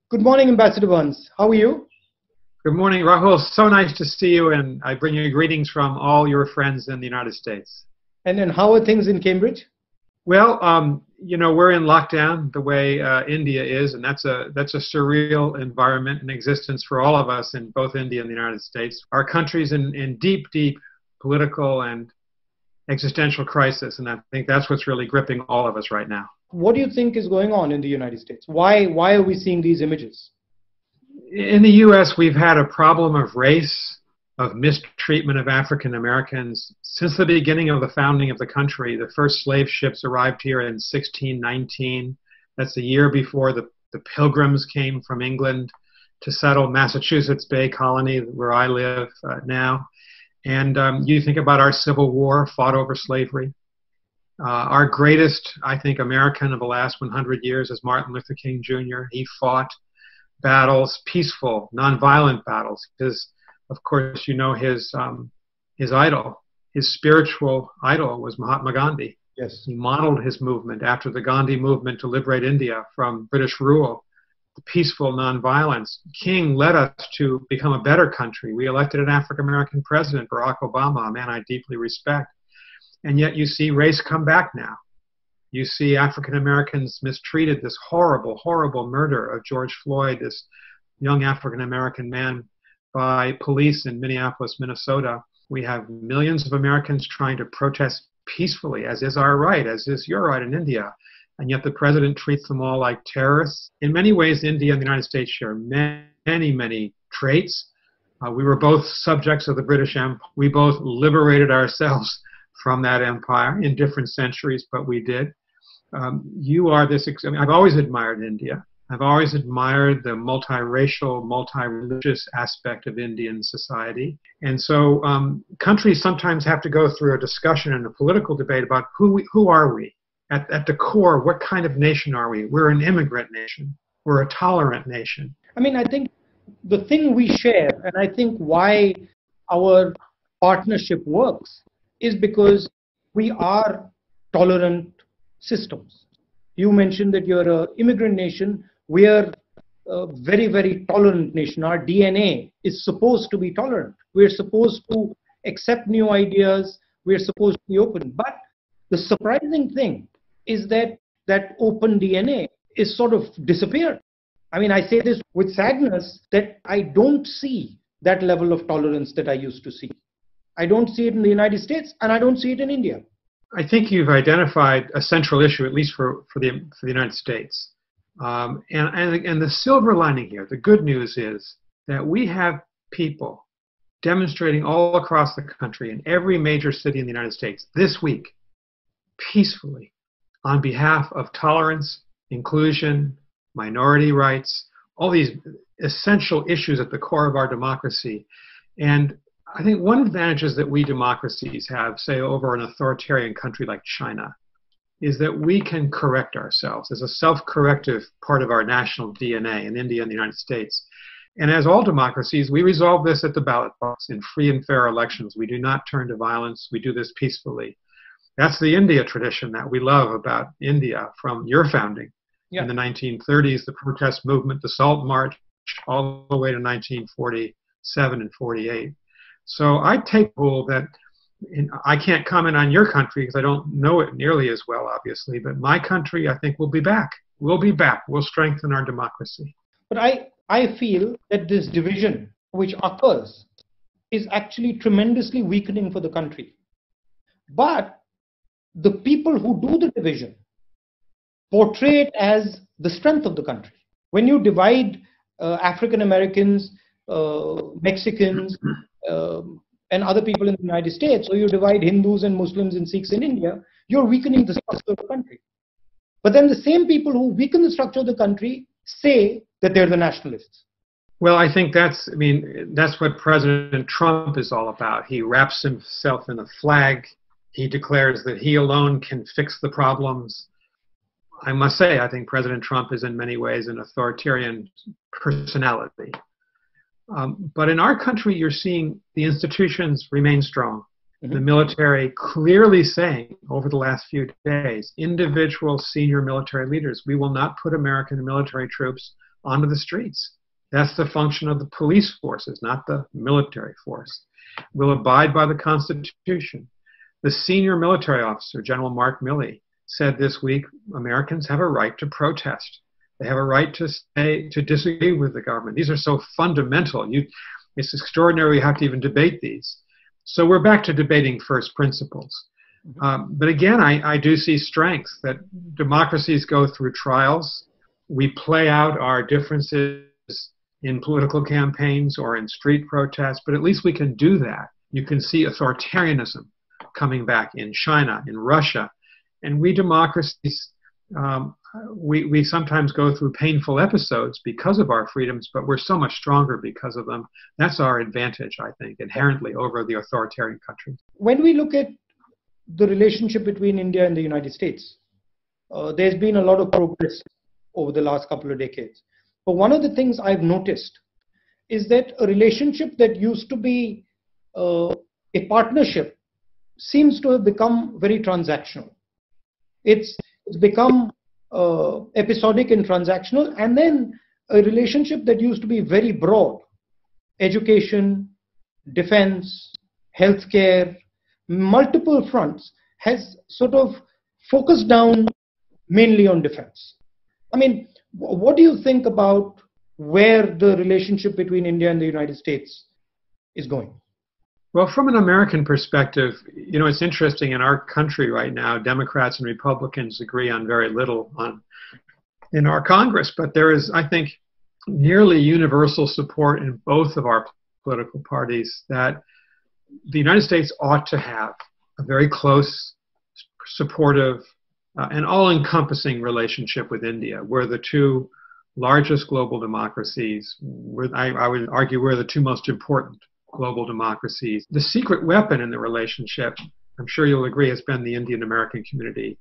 Good morning, Ambassador Burns. How are you? Good morning, Rahul. So nice to see you, and I bring you greetings from all your friends in the United States. And then how are things in Cambridge? Well, we're in lockdown the way India is, and that's a surreal environment and existence for all of us in both India and the United States. Our country's in deep political and existential crisis, and I think that's what's really gripping all of us right now. What do you think is going on in the United States? Why are we seeing these images? In the U.S., we've had a problem of race, of mistreatment of African Americans. Since the beginning of the founding of the country, the first slave ships arrived here in 1619. That's the year before the Pilgrims came from England to settle Massachusetts Bay Colony, where I live now. And you think about our Civil War fought over slavery. Our greatest, I think, American of the last 100 years is Martin Luther King Jr. He fought battles, peaceful, nonviolent battles, because, of course, you know his idol, his spiritual idol was Mahatma Gandhi. Yes. He modeled his movement after the Gandhi movement to liberate India from British rule, the peaceful nonviolence. King led us to become a better country. We elected an African-American president, Barack Obama, a man I deeply respect. And yet you see race come back now. You see African Americans mistreated, this horrible, horrible murder of George Floyd, this young African American man, by police in Minneapolis, Minnesota. We have millions of Americans trying to protest peacefully, as is our right, as is your right in India. And yet the president treats them all like terrorists. In many ways, India and the United States share many traits. We were both subjects of the British Empire. We both liberated ourselves from that empire in different centuries, but we did. You are this, I've always admired India. I've always admired the multiracial, multi-religious aspect of Indian society. And so countries sometimes have to go through a discussion and a political debate about who are we? At the core, what kind of nation are we? We're an immigrant nation. We're a tolerant nation. I mean, I think the thing we share, and I think why our partnership works, is because we are tolerant systems. You mentioned that you're an immigrant nation. We are a very tolerant nation. Our DNA is supposed to be tolerant. We're supposed to accept new ideas. We're supposed to be open. But the surprising thing is that that open DNA is sort of disappeared. I mean, I say this with sadness that I don't see that level of tolerance that I used to see. I don't see it in the United States, and I don't see it in India. I think you've identified a central issue, at least for the United States. And the silver lining here, the good news is that we have people demonstrating all across the country in every major city in the United States this week, peacefully, on behalf of tolerance, inclusion, minority rights, all these essential issues at the core of our democracy. And I think one advantage is that we democracies have, say, over an authoritarian country like China, is that we can correct ourselves as a self-corrective part of our national DNA in India and the United States. And as all democracies, we resolve this at the ballot box in free and fair elections. We do not turn to violence. We do this peacefully. That's the India tradition that we love about India from your founding. Yeah. In the 1930s, the protest movement, the Salt March, all the way to 1947 and 48. So I take the rule that I can't comment on your country because I don't know it nearly as well, obviously, but my country, I think, will be back. We'll be back. We'll strengthen our democracy. But I feel that this division which occurs is actually tremendously weakening for the country. But the people who do the division portray it as the strength of the country. When you divide African Americans, Mexicans, and other people in the United States, or you divide Hindus and Muslims and Sikhs in India, you're weakening the structure of the country. But then the same people who weaken the structure of the country say that they're the nationalists. Well, I think that's what President Trump is all about. He wraps himself in a flag. He declares that he alone can fix the problems. I must say, I think President Trump is in many ways an authoritarian personality. But in our country, you're seeing the institutions remain strong. Mm-hmm. The military clearly saying over the last few days, individual senior military leaders, we will not put American military troops onto the streets. That's the function of the police forces, not the military force. We'll abide by the Constitution. The senior military officer, General Mark Milley, said this week, Americans have a right to protest. They have a right to disagree with the government. These are so fundamental. It's extraordinary we have to even debate these. So we're back to debating first principles. But again, I do see strength that democracies go through trials. We play out our differences in political campaigns or in street protests, but at least we can do that. You can see authoritarianism coming back in China, in Russia. And we democracies, we sometimes go through painful episodes because of our freedoms, but we're so much stronger because of them. That's our advantage, I think, inherently over the authoritarian countries. When we look at the relationship between India and the United States, there's been a lot of progress over the last couple of decades. But one of the things I've noticed is that a relationship that used to be a partnership seems to have become very transactional. It's become episodic and transactional, and then a relationship that used to be very broad, education, defense, healthcare, multiple fronts, has sort of focused down mainly on defense. I mean, what do you think about where the relationship between India and the United States is going? Well, from an American perspective, it's interesting in our country right now, Democrats and Republicans agree on very little in our Congress, but there is, I think, nearly universal support in both of our political parties that the United States ought to have a very close, supportive, and all-encompassing relationship with India. We're the two largest global democracies. I would argue we're the two most important global democracies. The secret weapon in the relationship, I'm sure you'll agree, has been the Indian-American community.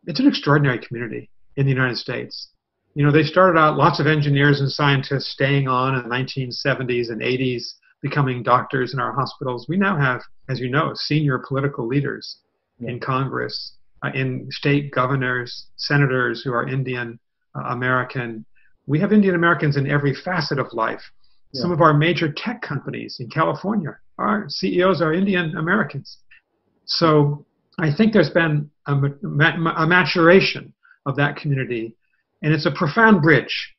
It's an extraordinary community in the United States. They started out, lots of engineers and scientists staying on in the 1970s and 80s, becoming doctors in our hospitals. We now have, as you know, senior political leaders in Congress, in state governors, senators who are Indian American. We have Indian Americans in every facet of life. Some of our major tech companies in California, our CEOs are Indian Americans. So I think there's been a maturation of that community, and it's a profound bridge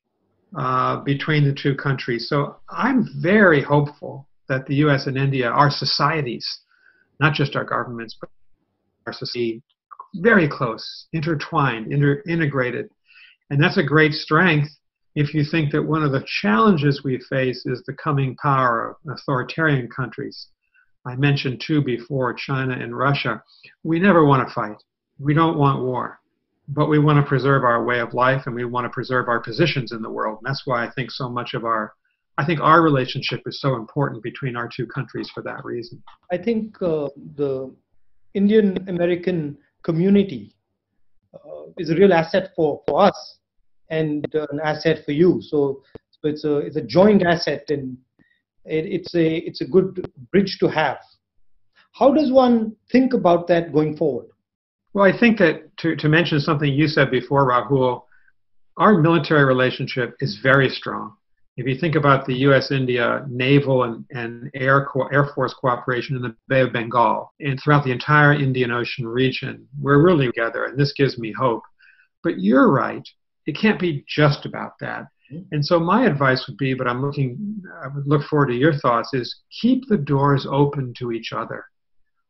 between the two countries. So I'm very hopeful that the U.S. and India, our societies, not just our governments, but our society, very close, intertwined, integrated. And that's a great strength if you think that one of the challenges we face is the coming power of authoritarian countries. I mentioned two before, China and Russia. We never want to fight. We don't want war. But we want to preserve our way of life, and we want to preserve our positions in the world. And that's why I think so much of our relationship is so important between our two countries for that reason. I think the Indian-American community is a real asset for us and an asset for you. So it's a joint asset, and it's a good bridge to have. How does one think about that going forward? Well, I think that to mention something you said before, Rahul, our military relationship is very strong. If you think about the U.S.-India naval and Air Force cooperation in the Bay of Bengal and throughout the entire Indian Ocean region, we're really together, and this gives me hope. But you're right, it can't be just about that. And so my advice would be, but I would look forward to your thoughts, is keep the doors open to each other.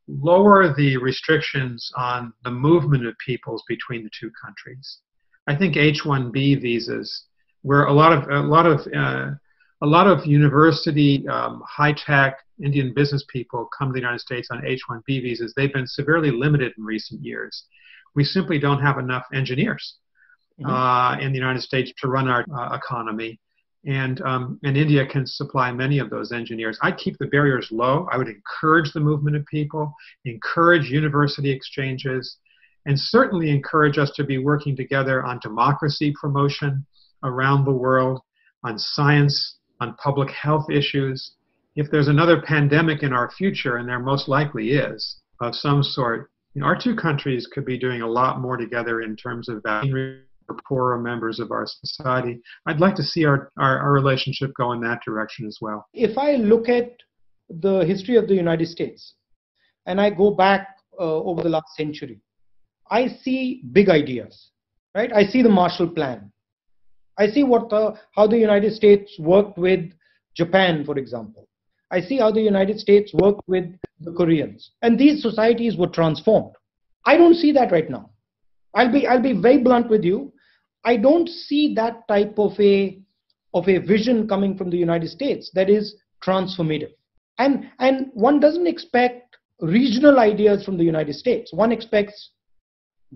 Lower the restrictions on the movement of peoples between the two countries. I think H-1B visas, where a lot of university, high-tech Indian business people come to the United States on H-1B visas, they've been severely limited in recent years. We simply don't have enough engineers in the United States to run our economy. And India can supply many of those engineers. I'd keep the barriers low. I would encourage the movement of people, encourage university exchanges, and certainly encourage us to be working together on democracy promotion around the world, on science, on public health issues. If there's another pandemic in our future, and there most likely is, of some sort, our two countries could be doing a lot more together in terms of vaccine poorer members of our society. I'd like to see our relationship go in that direction as well. If I look at the history of the United States and I go back over the last century, I see big ideas, right? I see the Marshall Plan. I see how the United States worked with Japan, for example. I see how the United States worked with the Koreans, and these societies were transformed. I don't see that right now. I'll be very blunt with you. I don't see that type of a vision coming from the United States that is transformative. And one doesn't expect regional ideas from the United States. One expects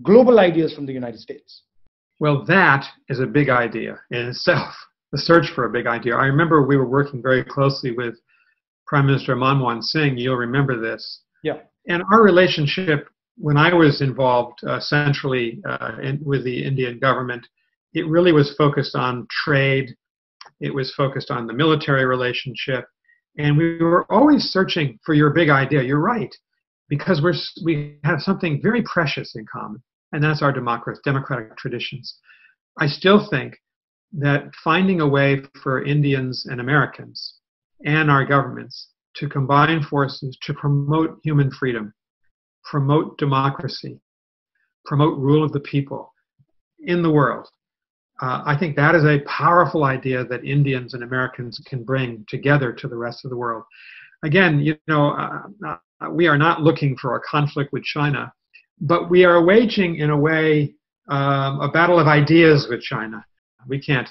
global ideas from the United States. Well, that is a big idea in itself, the search for a big idea. I remember we were working very closely with Prime Minister Manmohan Singh. You'll remember this. Yeah. And our relationship, when I was involved centrally with the Indian government, it really was focused on trade. It was focused on the military relationship. And we were always searching for your big idea. You're right, because we have something very precious in common, and that's our democratic traditions. I still think that finding a way for Indians and Americans and our governments to combine forces to promote human freedom, promote democracy, promote rule of the people in the world, I think that is a powerful idea that Indians and Americans can bring together to the rest of the world. Again, we are not looking for a conflict with China, but we are waging, in a way, a battle of ideas with China. We can't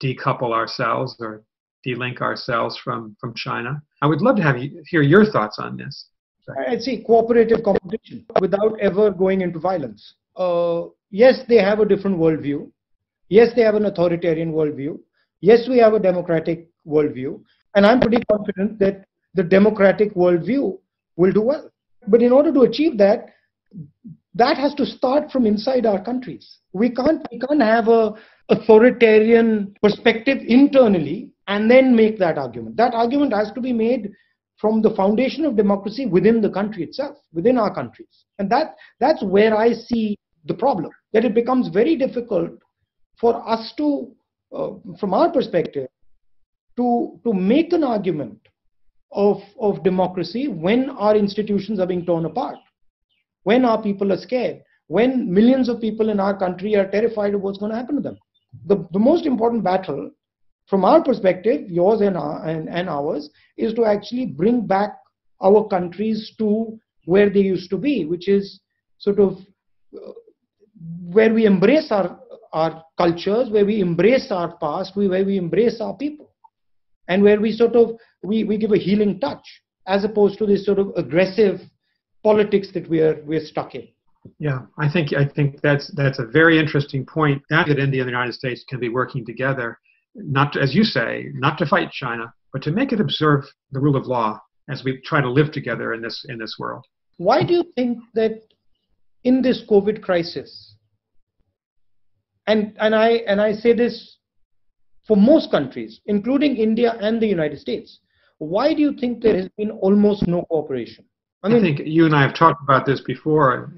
decouple ourselves or delink ourselves from China. I would love to hear your thoughts on this. I'd say cooperative competition without ever going into violence. Yes, they have a different worldview. Yes, they have an authoritarian worldview. Yes, we have a democratic worldview. And I'm pretty confident that the democratic worldview will do well. But in order to achieve that, that has to start from inside our countries. We can't have a authoritarian perspective internally and then make that argument. That argument has to be made from the foundation of democracy within the country itself, within our countries. And that's where I see the problem, that it becomes very difficult for us to, from our perspective, to make an argument of democracy when our institutions are being torn apart, when our people are scared, when millions of people in our country are terrified of what's going to happen to them. The most important battle, from our perspective, yours and ours, is to actually bring back our countries to where they used to be, which is sort of where we embrace our cultures, where we embrace our past, where we embrace our people, and where we sort of we give a healing touch, as opposed to this sort of aggressive politics that we're stuck in. Yeah, I think that's a very interesting point. That India and the United States can be working together, not to, as you say, not to fight China, but to make it observe the rule of law as we try to live together in this world. Why do you think that in this COVID crisis, and I say this for most countries, including India and the United States, why do you think there has been almost no cooperation? I think you and I have talked about this before.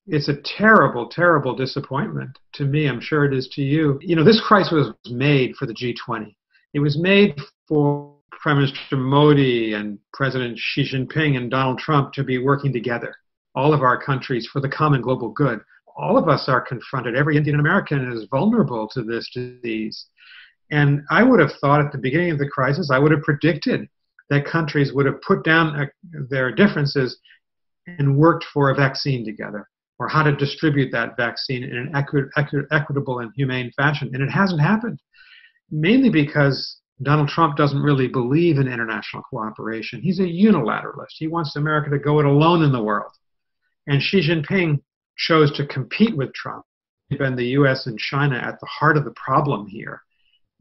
It's a terrible, terrible disappointment to me. I'm sure it is to you. This crisis was made for the G20. It was made for Prime Minister Modi and President Xi Jinping and Donald Trump to be working together, all of our countries, for the common global good. All of us are confronted. Every Indian American is vulnerable to this disease. And I would have thought at the beginning of the crisis, I would have predicted that countries would have put down their differences and worked for a vaccine together, or how to distribute that vaccine in an equitable and humane fashion. And it hasn't happened, mainly because Donald Trump doesn't really believe in international cooperation. He's a unilateralist. He wants America to go it alone in the world. And Xi Jinping chose to compete with Trump. And the U.S. and China at the heart of the problem here.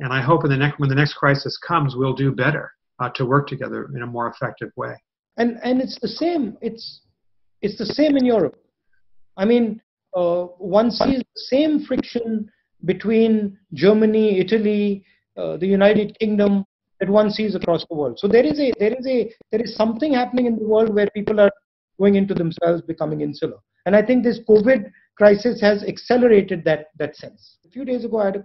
And I hope when the next crisis comes, we'll do better to work together in a more effective way. And it's the same. It's the same in Europe. I mean, one sees the same friction between Germany, Italy, the United Kingdom that one sees across the world. So there is something happening in the world where people are going into themselves, becoming insular. And I think this COVID crisis has accelerated that sense. A few days ago, I had a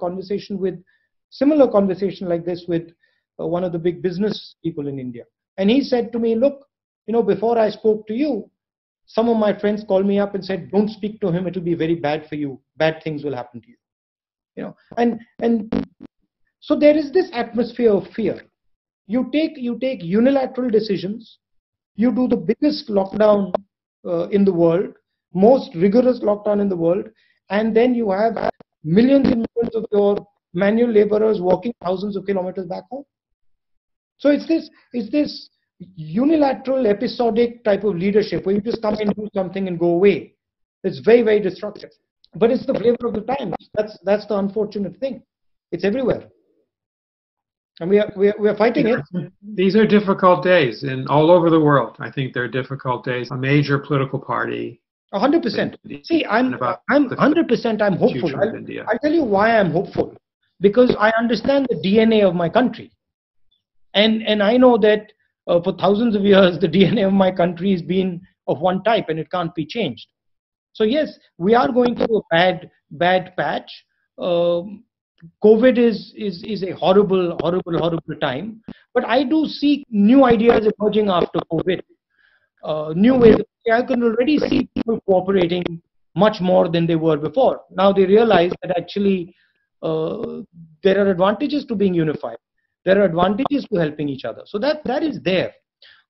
similar conversation like this with one of the big business people in India. And he said to me, look, before I spoke to you, some of my friends called me up and said, don't speak to him. It will be very bad for you. Bad things will happen to you. And so there is this atmosphere of fear. You take unilateral decisions. You do the biggest lockdown in the world, most rigorous lockdown in the world, and then you have millions and millions of your manual laborers walking thousands of kilometers back home. So it's this unilateral, episodic type of leadership where you just come and do something and go away. It's very, very destructive. But it's the flavor of the times. That's the unfortunate thing. It's everywhere. And we are fighting it. These are difficult days all over the world. I think they're difficult days. A major political party. 100%. See, I'm 100%. I'm hopeful. I'll tell you why I'm hopeful. Because I understand the DNA of my country, and I know that for thousands of years the DNA of my country has been of one type, and it can't be changed. So yes, we are going through a bad patch. COVID is a horrible time. But I do see new ideas emerging after COVID. New ways. I can already see people cooperating much more than they were before. Now they realize that actually there are advantages to being unified. There are advantages to helping each other. So that is there.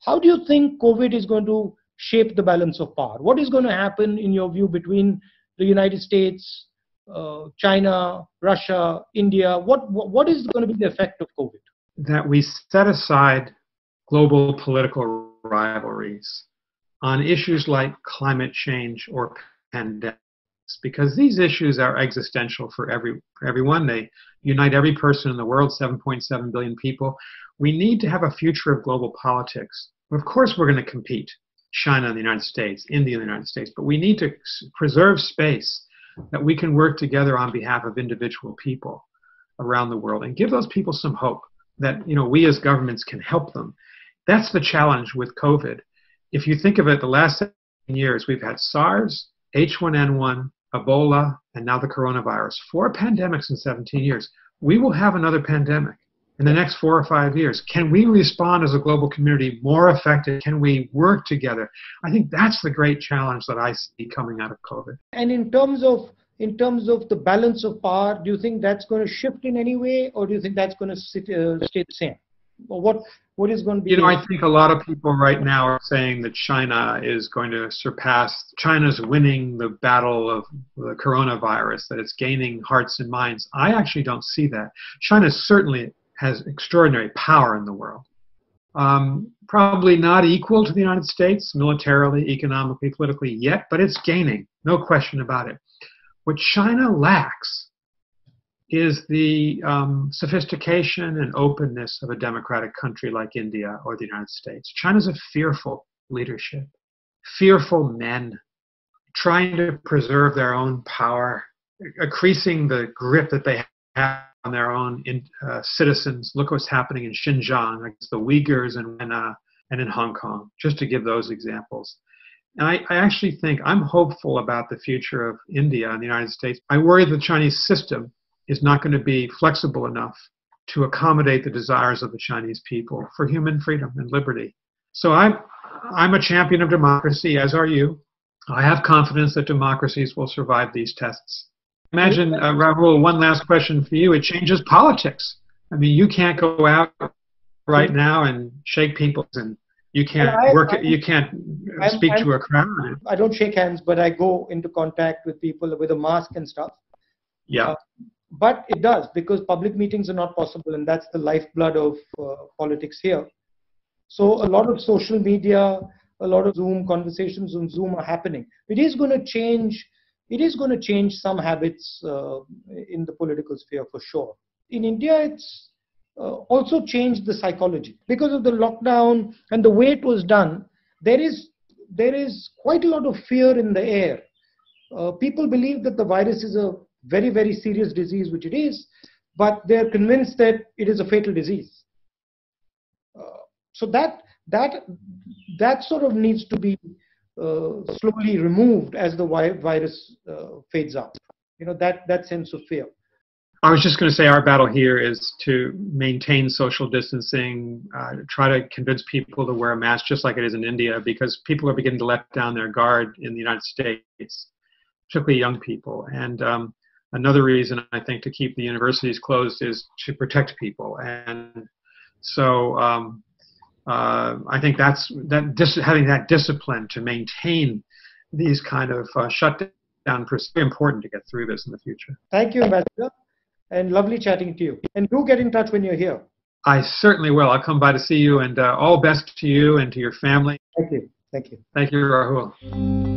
How do you think COVID is going to shape the balance of power? What is going to happen in your view between the United States, China, Russia, India? What is going to be the effect of COVID? That we set aside global political rivalries on issues like climate change or pandemics, because these issues are existential for everyone. They unite every person in the world, 7.7 billion people. We need to have a future of global politics. Of course, we're going to compete. China and the United States, India and the United States, but we need to preserve space that we can work together on behalf of individual people around the world and give those people some hope that we as governments can help them. That's the challenge with COVID. If you think of it, the last 7 years, we've had SARS, H1N1, Ebola, and now the coronavirus. 4 pandemics in 17 years. We will have another pandemic in the next 4 or 5 years. Can we respond as a global community more effective? Can we work together? I think that's the great challenge that I see coming out of COVID. And in terms of the balance of power, do you think that's going to shift in any way, or do you think that's going to stay the same? Or what is going to be? I think a lot of people right now are saying that China is going to China's winning the battle of the coronavirus, that it's gaining hearts and minds. I actually don't see that. China certainly has extraordinary power in the world. Probably not equal to the United States militarily, economically, politically yet, but it's gaining, no question about it. What China lacks is the sophistication and openness of a democratic country like India or the United States. China's a fearful leadership, fearful men trying to preserve their own power, increasing the grip that they have on their own citizens. Look what's happening in Xinjiang against the Uyghurs and in Hong Kong, just to give those examples. And I actually think I'm hopeful about the future of India and the United States. I worry the Chinese system is not going to be flexible enough to accommodate the desires of the Chinese people for human freedom and liberty. So I'm a champion of democracy, as are you. I have confidence that democracies will survive these tests. Imagine, Rahul, one last question for you. It changes politics. I mean, you can't go out right now and shake people, and you can't speak to a crowd. I don't shake hands, but I go into contact with people with a mask and stuff. Yeah. But it does, because public meetings are not possible, and that's the lifeblood of politics here. So a lot of social media, a lot of Zoom conversations on Zoom are happening. It is going to change some habits in the political sphere for sure. In India, it's also changed the psychology. Because of the lockdown and the way it was done, there is quite a lot of fear in the air. People believe that the virus is a very, very serious disease, which it is, but they're convinced that it is a fatal disease. So that sort of needs to be slowly removed as the virus fades out. That sense of fear. I was just going to say our battle here is to maintain social distancing, try to convince people to wear a mask just like it is in India, because people are beginning to let down their guard in the United States, particularly young people. And another reason, I think, to keep the universities closed is to protect people. And so I think having that discipline to maintain these kind of shutdown is very important to get through this in the future. Thank you, Ambassador. And lovely chatting to you. And do get in touch when you're here. I certainly will. I'll come by to see you, and all best to you and to your family. Thank you. Thank you. Thank you, Rahul.